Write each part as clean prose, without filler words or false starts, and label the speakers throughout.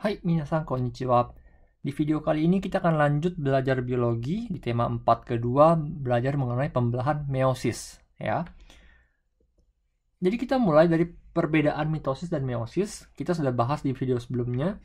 Speaker 1: Hai minasan konnichiwa. Di video kali ini kita akan lanjut belajar biologi di tema 4 kedua, belajar mengenai pembelahan meiosis ya. Jadi kita mulai dari perbedaan mitosis dan meiosis. Kita sudah bahas di video sebelumnya.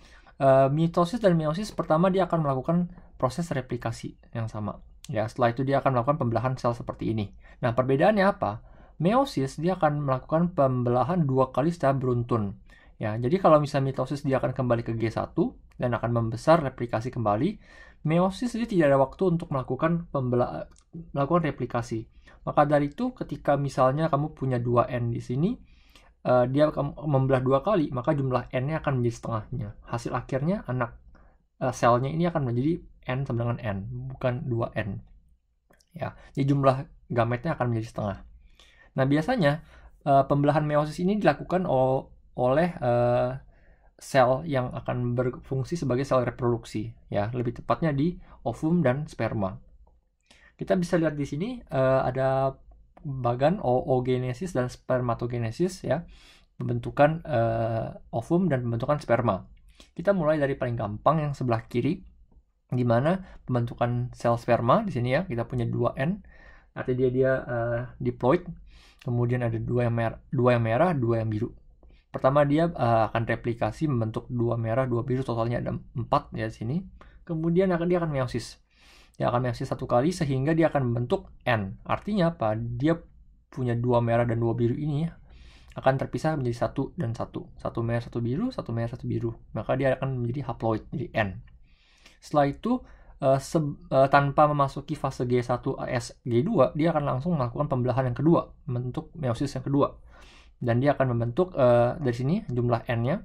Speaker 1: Mitosis dan meiosis, pertama dia akan melakukan proses replikasi yang sama. Ya, setelah itu dia akan melakukan pembelahan sel seperti ini. Nah, perbedaannya apa? Meiosis dia akan melakukan pembelahan 2 kali secara beruntun. Ya, jadi kalau misalnya mitosis dia akan kembali ke G1 dan akan membesar replikasi kembali. Meiosis dia tidak ada waktu untuk melakukan replikasi. Maka dari itu ketika misalnya kamu punya 2N di sini, dia membelah 2 kali, maka jumlah N-nya akan menjadi setengahnya. Hasil akhirnya anak selnya ini akan menjadi N sama dengan N, bukan 2N. Ya, jadi jumlah gametnya akan menjadi setengah. Nah, biasanya pembelahan meiosis ini dilakukan oleh sel yang akan berfungsi sebagai sel reproduksi, ya, lebih tepatnya di ovum dan sperma. Kita bisa lihat di sini ada bagan oogenesis dan spermatogenesis, ya, pembentukan ovum dan pembentukan sperma. Kita mulai dari paling gampang yang sebelah kiri, di mana pembentukan sel sperma di sini ya, kita punya 2N, artinya dia diploid, kemudian ada 2 yang merah, 2 yang biru. Pertama dia akan replikasi membentuk 2 merah, 2 biru, totalnya ada 4 ya di sini. Kemudian dia akan meiosis. Dia akan meiosis 1 kali sehingga dia akan membentuk N. Artinya apa? Dia punya 2 merah dan 2 biru ini akan terpisah menjadi 1 dan 1. 1 merah, 1 biru, 1 merah, 1 biru. Maka dia akan menjadi haploid, jadi N. Setelah itu tanpa memasuki fase G1AS G2, dia akan langsung melakukan pembelahan yang kedua, membentuk meiosis yang kedua. Dan dia akan membentuk dari sini jumlah N-nya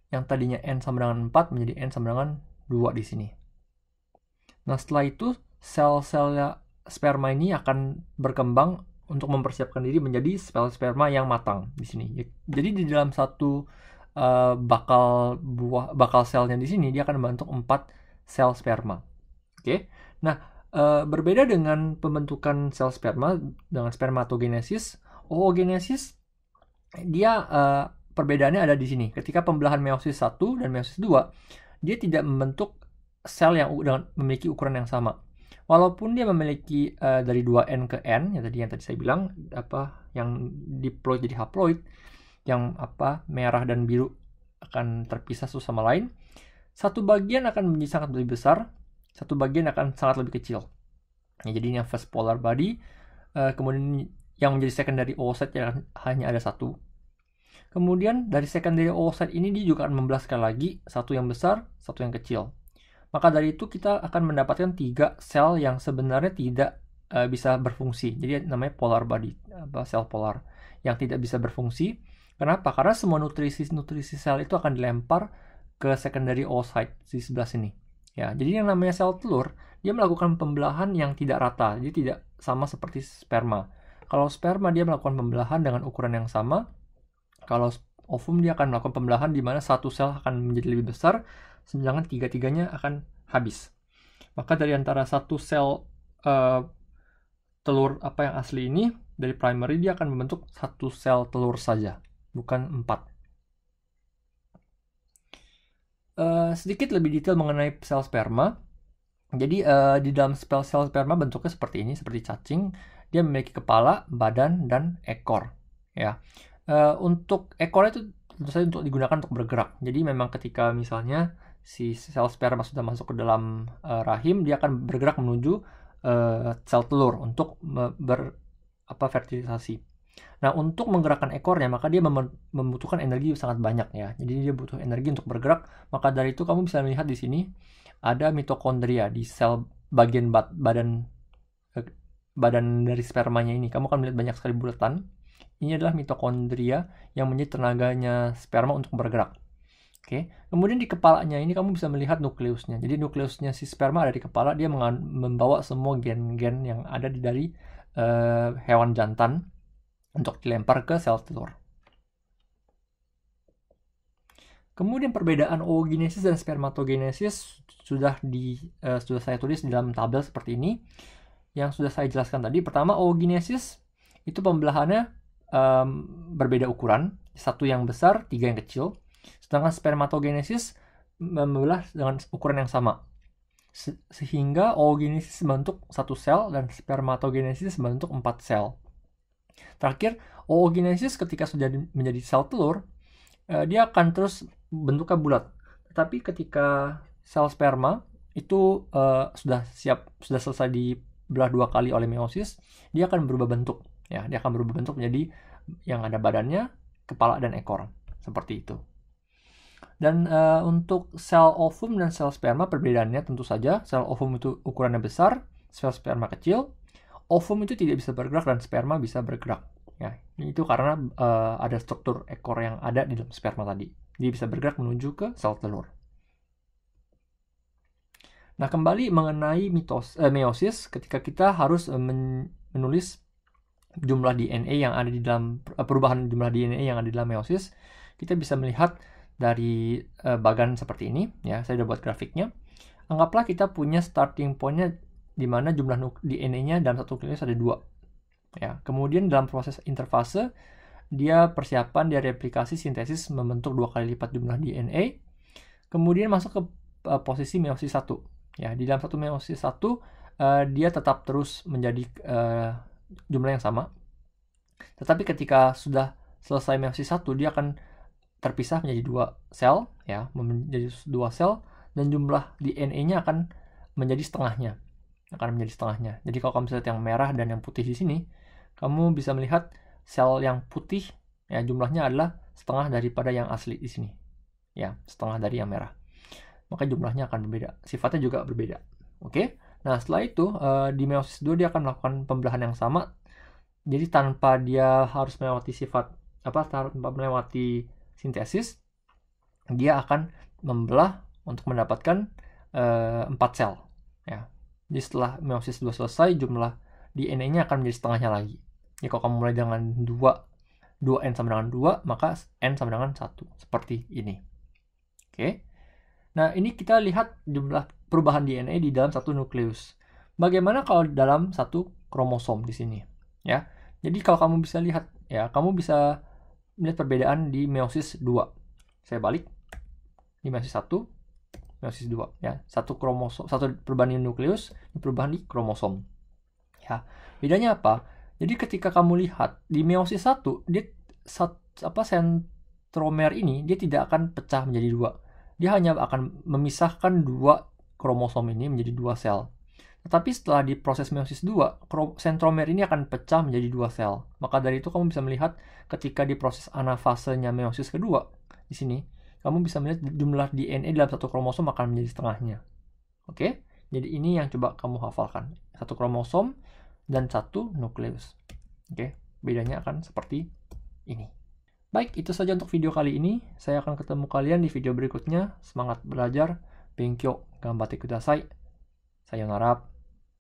Speaker 1: yang tadinya N sama dengan 4 menjadi N sama dengan 2 di sini. Nah, setelah itu sel-sel sperma ini akan berkembang untuk mempersiapkan diri menjadi sel sperma yang matang di sini. Jadi di dalam satu bakal selnya di sini dia akan membentuk 4 sel sperma. Oke. Nah, berbeda dengan pembentukan sel sperma dengan spermatogenesis, oogenesis dia perbedaannya ada di sini. Ketika pembelahan meiosis 1 dan meiosis 2, dia tidak membentuk sel yang memiliki ukuran yang sama. Walaupun dia memiliki dari 2N ke N, yang tadi saya bilang, yang diploid jadi haploid, yang merah dan biru akan terpisah satu sama lain. Satu bagian akan menjadi sangat lebih besar, satu bagian akan sangat lebih kecil. Ya, jadi ini yang first polar body, kemudian yang menjadi secondary oocyte yang hanya ada 1. Kemudian dari secondary oocyte ini dia juga akan membelah sekali lagi, satu yang besar, satu yang kecil. Maka dari itu kita akan mendapatkan 3 sel yang sebenarnya tidak bisa berfungsi. Jadi namanya polar body, sel polar yang tidak bisa berfungsi. Kenapa? Karena semua nutrisi sel itu akan dilempar ke secondary oocyte di sebelah sini. Ya, jadi yang namanya sel telur, dia melakukan pembelahan yang tidak rata, jadi tidak sama seperti sperma. Kalau sperma dia melakukan pembelahan dengan ukuran yang sama. Kalau ovum dia akan melakukan pembelahan di mana satu sel akan menjadi lebih besar, sedangkan tiga-tiganya akan habis. Maka dari antara satu sel telur yang asli ini, dari primary dia akan membentuk satu sel telur saja, bukan 4. Sedikit lebih detail mengenai sel sperma. Jadi di dalam sel sperma bentuknya seperti ini, seperti cacing. Dia memiliki kepala, badan, dan ekor. Ya, untuk ekornya itu tentu saja untuk digunakan untuk bergerak. Jadi memang ketika misalnya si sel sperma sudah masuk ke dalam rahim, dia akan bergerak menuju sel telur untuk fertilisasi. Nah, untuk menggerakkan ekornya, maka dia membutuhkan energi sangat banyak ya. Jadi dia butuh energi untuk bergerak. Maka dari itu kamu bisa melihat di sini ada mitokondria di sel bagian badan dari spermanya ini. Kamu akan melihat banyak sekali bulatan. Ini adalah mitokondria yang menjadi tenaganya sperma untuk bergerak. Oke. Kemudian di kepalanya ini kamu bisa melihat nukleusnya. Jadi nukleusnya si sperma ada di kepala, dia membawa semua gen-gen yang ada dari hewan jantan untuk dilempar ke sel telur. Kemudian perbedaan oogenesis dan spermatogenesis sudah saya tulis di dalam tabel seperti ini yang sudah saya jelaskan tadi. Pertama, oogenesis itu pembelahannya berbeda ukuran, satu yang besar, 3 yang kecil. Sedangkan spermatogenesis membelah dengan ukuran yang sama. Sehingga oogenesis membentuk 1 sel dan spermatogenesis membentuk 4 sel. Terakhir, oogenesis ketika sudah menjadi sel telur, dia akan terus bentuknya bulat. Tetapi ketika sel sperma itu sudah selesai dibelah 2 kali oleh meiosis, dia akan berubah bentuk. Ya, dia akan berubah bentuk menjadi yang ada badannya, kepala dan ekor, seperti itu. Dan untuk sel ovum dan sel sperma perbedaannya tentu saja, sel ovum itu ukurannya besar, sel sperma kecil. Ovum itu tidak bisa bergerak dan sperma bisa bergerak. Ya, itu karena ada struktur ekor yang ada di dalam sperma tadi. Dia bisa bergerak menuju ke sel telur. Nah, kembali mengenai meiosis, ketika kita harus menulis jumlah DNA yang ada di dalam perubahan jumlah DNA yang ada di dalam meiosis, kita bisa melihat dari bagan seperti ini. Ya, saya sudah buat grafiknya. Anggaplah kita punya starting point-nya di mana jumlah DNA-nya dalam satu nukleus ada 2. Ya, kemudian dalam proses interfase, dia replikasi sintesis membentuk 2 kali lipat jumlah DNA. Kemudian masuk ke posisi meiosis 1. Ya, di dalam satu meiosis 1, dia tetap terus menjadi jumlah yang sama. Tetapi ketika sudah selesai meiosis 1, dia akan terpisah menjadi 2 sel, ya, menjadi 2 sel, dan jumlah DNA-nya akan menjadi setengahnya. Jadi kalau kamu lihat yang merah dan yang putih di sini, kamu bisa melihat sel yang putih, ya, jumlahnya adalah setengah daripada yang asli di sini. Ya, setengah dari yang merah. Maka jumlahnya akan berbeda. Sifatnya juga berbeda. Oke? Nah, setelah itu, di meiosis 2 dia akan melakukan pembelahan yang sama. Jadi tanpa dia harus melewati tanpa melewati sintesis, dia akan membelah untuk mendapatkan 4 sel. Ya. Jadi setelah meiosis 2 selesai, jumlah DNA-nya akan menjadi setengahnya lagi. Jadi kalau kamu mulai dengan 2n sama dengan 2, maka n sama dengan 1. Seperti ini. Oke. Nah, ini kita lihat jumlah perubahan DNA di dalam satu nukleus. Bagaimana kalau dalam satu kromosom di sini? Ya. Jadi kalau kamu bisa lihat, ya, kamu bisa melihat perbedaan di meiosis 2. Saya balik. Di meiosis 1, meiosis 2, ya. Satu kromosom, satu perubahan di nukleus, perubahan di kromosom. Ya. Bedanya apa? Jadi ketika kamu lihat di meiosis 1, dia sentromer ini dia tidak akan pecah menjadi 2. Dia hanya akan memisahkan 2 kromosom ini menjadi 2 sel. Tetapi setelah di proses meiosis 2, sentromer ini akan pecah menjadi 2 sel. Maka dari itu kamu bisa melihat ketika di proses anafasenya meiosis kedua, di sini, kamu bisa melihat jumlah DNA dalam satu kromosom akan menjadi setengahnya. Oke? Jadi ini yang coba kamu hafalkan. Satu kromosom dan satu nukleus. Oke? Bedanya akan seperti ini. Baik, itu saja untuk video kali ini. Saya akan ketemu kalian di video berikutnya. Semangat belajar. Benkyou, ganbatte kudasai. Sayonara.